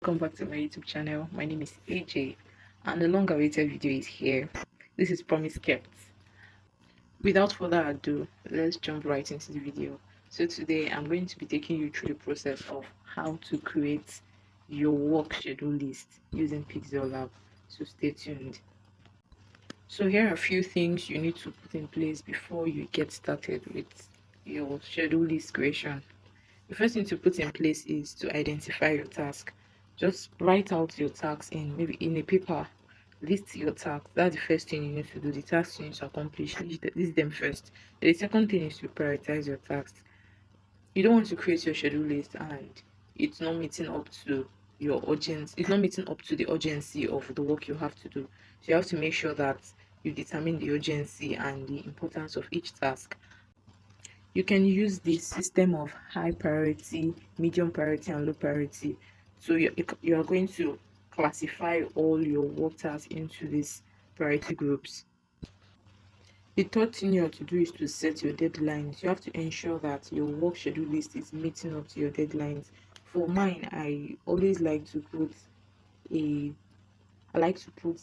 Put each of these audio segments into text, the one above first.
Welcome back to my YouTube channel. My name is AJ and the long awaited video is here. This is Promise Kept. Without further ado, let's jump right into the video. So today I'm going to be taking you through the process of how to create your work schedule list using Pixelab. So stay tuned. So here are a few things you need to put in place before you get started with your schedule list creation. The first thing to put in place is to identify your task. Just write out your tasks in maybe in a paper. List your tasks. That's the first thing you need to do. The tasks you need to accomplish. List them first. The second thing is to prioritize your tasks. You don't want to create your schedule list and it's not meeting up to your urgency. It's not meeting up to the urgency of the work you have to do. So you have to make sure that you determine the urgency and the importance of each task. You can use the system of high priority, medium priority, and low priority. So you are going to classify all your work tasks into these priority groups. The third thing you have to do is to set your deadlines. You have to ensure that your work schedule list is meeting up to your deadlines. For mine, I always like to put a I like to put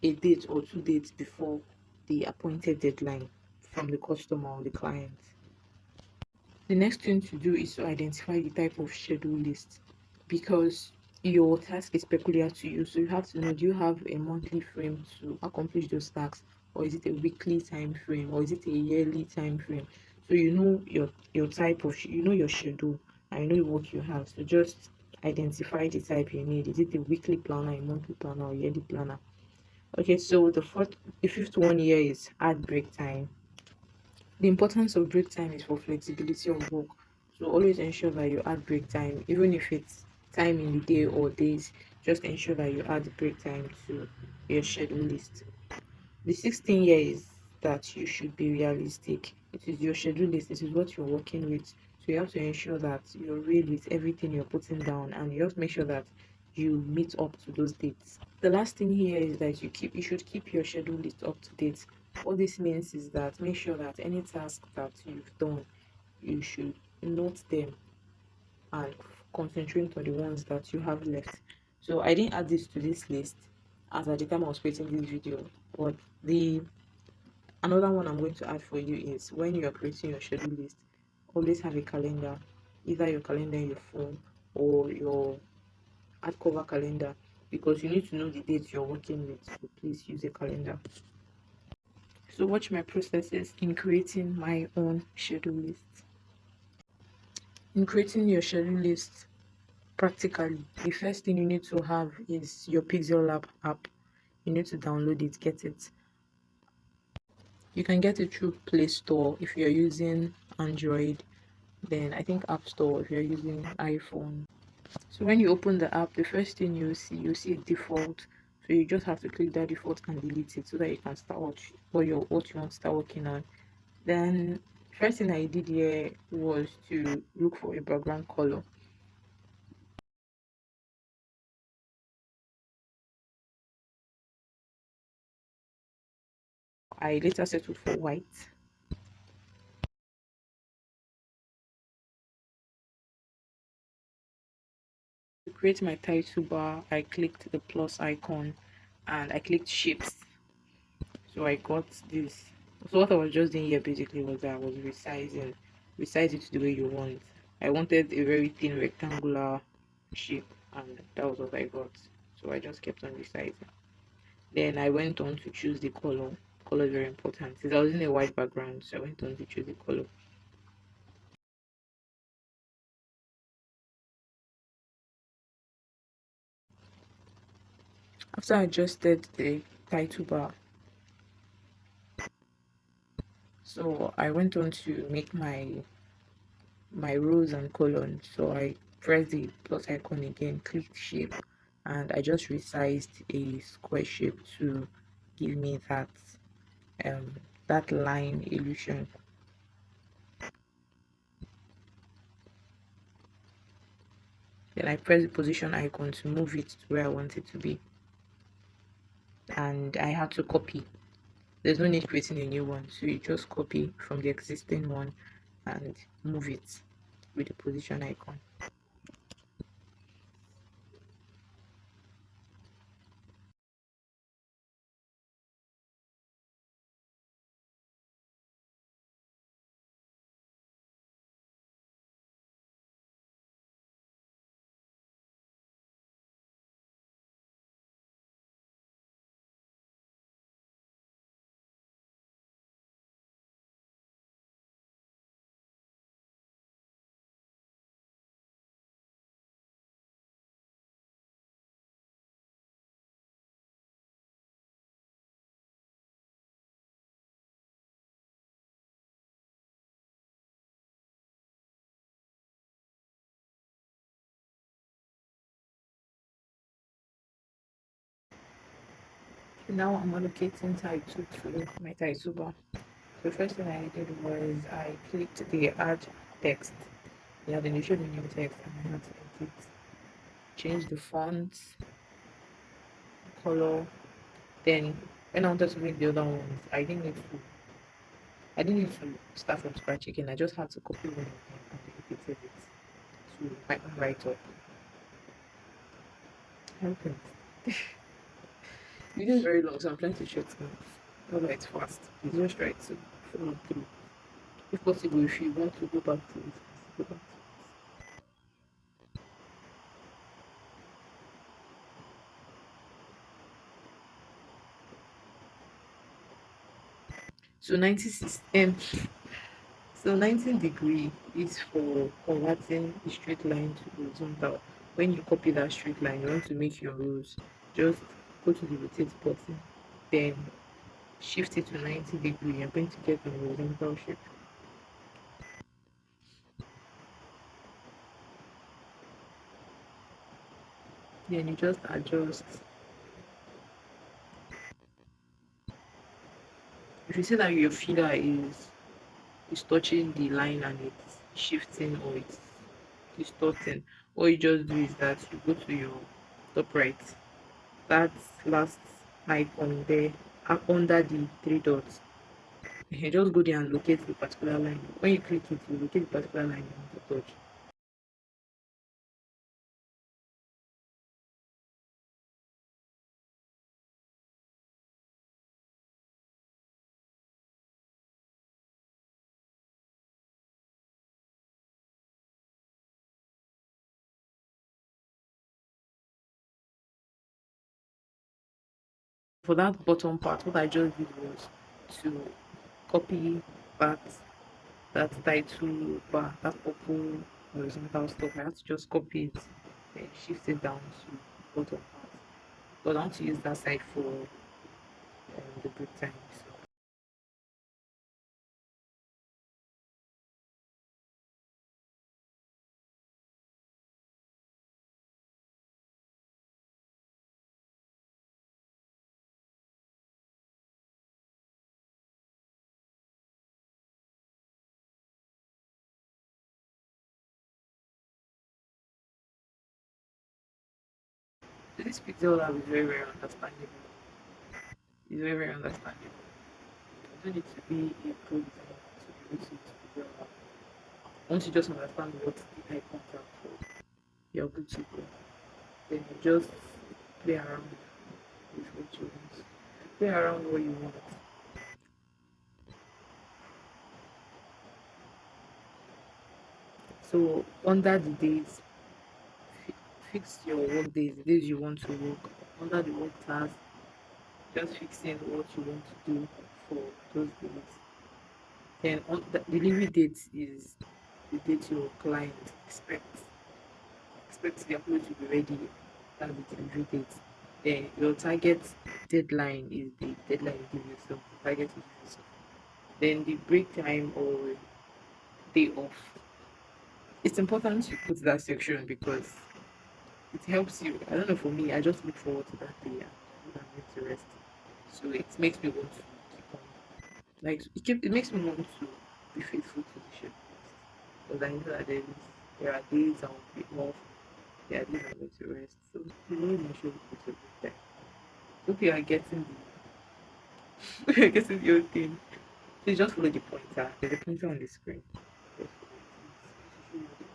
a date or 2 dates before the appointed deadline from the customer or the client. The next thing to do is to identify the type of schedule list because your task is peculiar to you. So you have to know, do you have a monthly frame to accomplish those tasks, or is it a weekly time frame, or is it a yearly time frame? So you know your type of you know your schedule and you know the work you have. So just identify the type you need. Is it a weekly planner, a monthly planner, or yearly planner? Okay, so the fifth one here is add break time. The importance of break time is for flexibility of work. So always ensure that you add break time, even if it's time in the day or days, just ensure that you add break time to your schedule list. The sixth thing here is that you should be realistic. It is your schedule list, this is what you're working with. So you have to ensure that you're real with everything you're putting down and you have to make sure that you meet up to those dates. The last thing here is that you should keep your schedule list up to date. What this means is that make sure that any task that you've done, you should note them and concentrate on the ones that you have left. So I didn't add this to this list as at the time I was creating this video, but the another one I'm going to add for you is when you are creating your schedule list, always have a calendar, either your calendar in your phone or your hardcover calendar, because you need to know the dates you're working with. So please use a calendar. So watch my processes in creating my own schedule list. In creating your schedule list practically, the first thing you need to have is your Pixelab app. You need to download it, get it. You can get it through Play Store if you're using Android, then I think App Store if you're using iPhone. So when you open the app, the first thing you'll see a default. So you just have to click that default and delete it so that you can start what you want to start working on. Then first thing I did here was to look for a background color. I later settled for white. To create my title bar, I clicked the plus icon and I clicked shapes. So I got this. So what I was just doing here basically was that I was resize it to the way you want. I wanted a very thin rectangular shape and that was what I got. So I just kept on resizing. Then I went on to choose the color. Color is very important. Since I was in a white background, so I went on to choose the color. After I adjusted the title bar, so I went on to make my rows and columns. So I pressed the plus icon again, click shape, and I just resized a square shape to give me um that line illusion. Then I press the position icon to move it to where I want it to be, and I had to copy. There's no need creating a new one, so you just copy from the existing one and move it with the position icon. Now I'm allocating title to my title bar. So first thing I did was I clicked the add text. Yeah, then you showed me new text and I had to edit, change the font, color. Then when I wanted to make the other ones, I didn't need to start from scratch again. I just had to copy one of them and edited it to my own write up. Helping. Video is very long, so I'm trying to shorten it. Although it's fast. Please just try to follow through. If possible, if you want to go back to it, go back to it. So 96 so 19 degree is for converting a straight line to horizontal. When you copy that straight line, you want to make your rows. Just go to the rotate button, then shift it to 90 degree. You're going to get the horizontal shape. Then you just adjust. If you see that your filler is touching the line and it's shifting or it's distorting, all you just do is that you go to your top right, that last icon there, under the three dots. You just go there and locate the particular line. When you click it, you locate the particular line you want to touch. For that bottom part, what I just did was to copy that title bar, that purple horizontal stuff. I had to just copy it, then shift it down to bottom part. But I want to use that side for the break time. So this Pixelab is very, very understandable. It's very, very understandable. You don't need to be a pro designer to be able to use Pixelab. Once you just understand what the icons are for, you're good to go. Then you just play around with what you want. Play around what you want. So under the days, fix your work days, the days you want to work. Under the work task, just fixing what you want to do for those days. Then on the delivery date is the date your client expects the upload to be ready. That's the delivery date. Then your target deadline is the deadline you give yourself. The target you give yourself. Then the break time or day off. It's important to put that section because it helps you. I don't know, for me, I just look forward to that day and I'm going to rest. So it makes me want to keep on. Like it makes me want to be faithful to the schedule. Because I know that there are days I'll be off, there are days I'm going to rest. So you really make sure you put a good time. Hope you are getting the hope you are getting the whole thing. Please just follow the pointer. There's a pointer on the screen. Just follow it.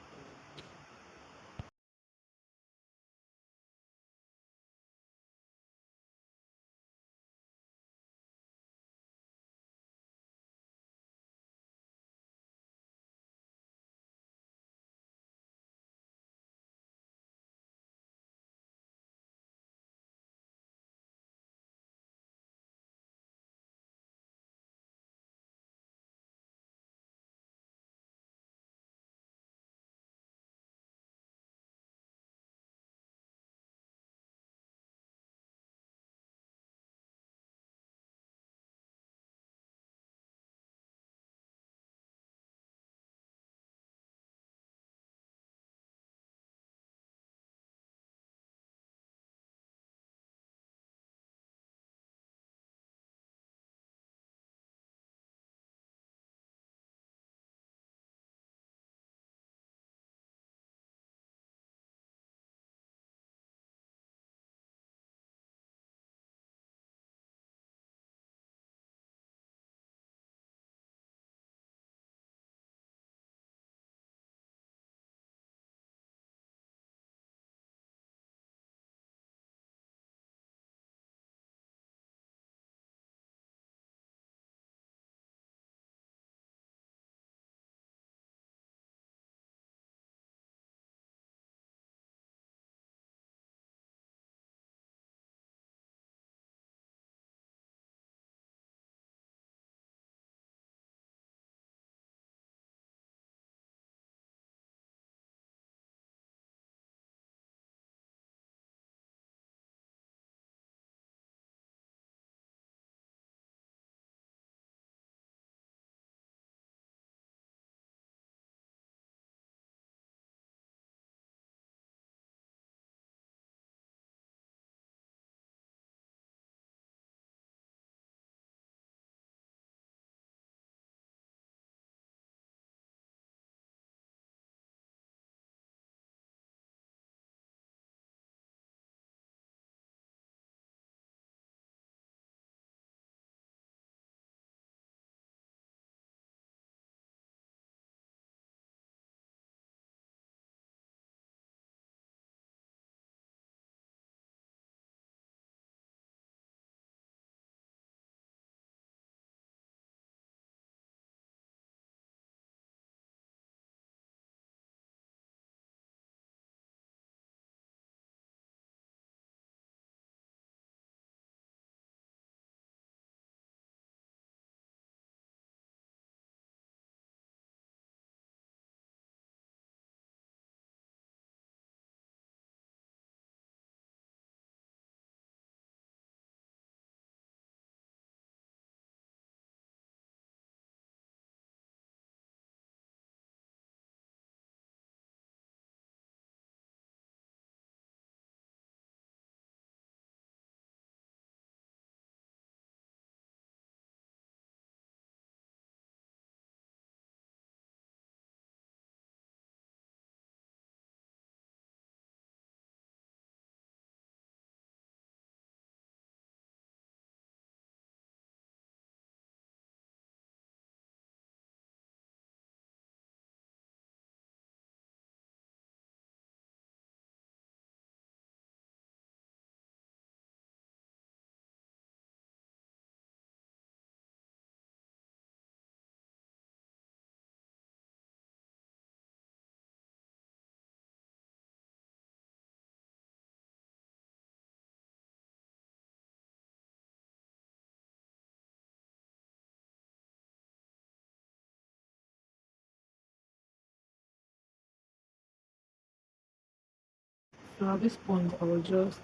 So at this point, I will just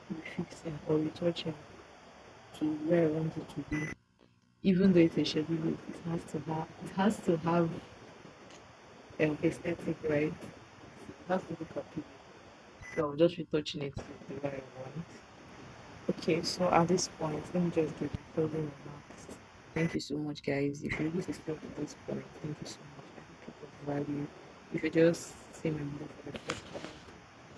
be fixing or retouching to where I want it to be. Even though it's a schedule, it has to have aesthetic, right? It has to look appealing. So I'll just be touching it to the way I want. Okay, so at this point, let me just do the closing remarks. Thank you so much, guys. If you're able to stay up to this point, thank you so much. I hope people value. If you just see my video for the first time,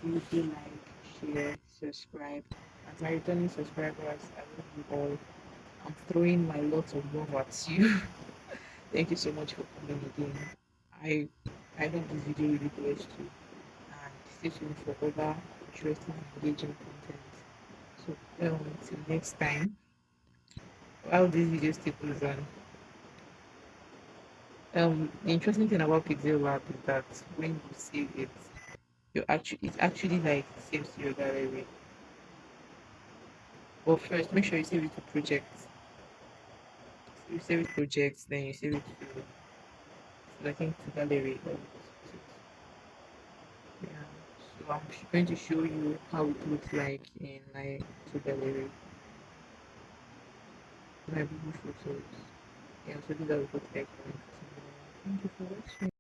please do like, share, subscribe. And my returning subscribers, I love you all. I'm throwing my lots of love at you. Thank you so much for coming again. I I hope this video really blessed you and stay tuned for other interesting and engaging content. So till next time. While this video still goes on, the interesting thing about Pixelab is that when you save it, it actually like saves to your gallery. But first, make sure you save it to projects. So you save it to projects, then you save it to I think to gallery. Yeah. So I'm going to show you how it looks like in my to gallery, my Google photos. Yeah, so these are what like. Thank you for watching.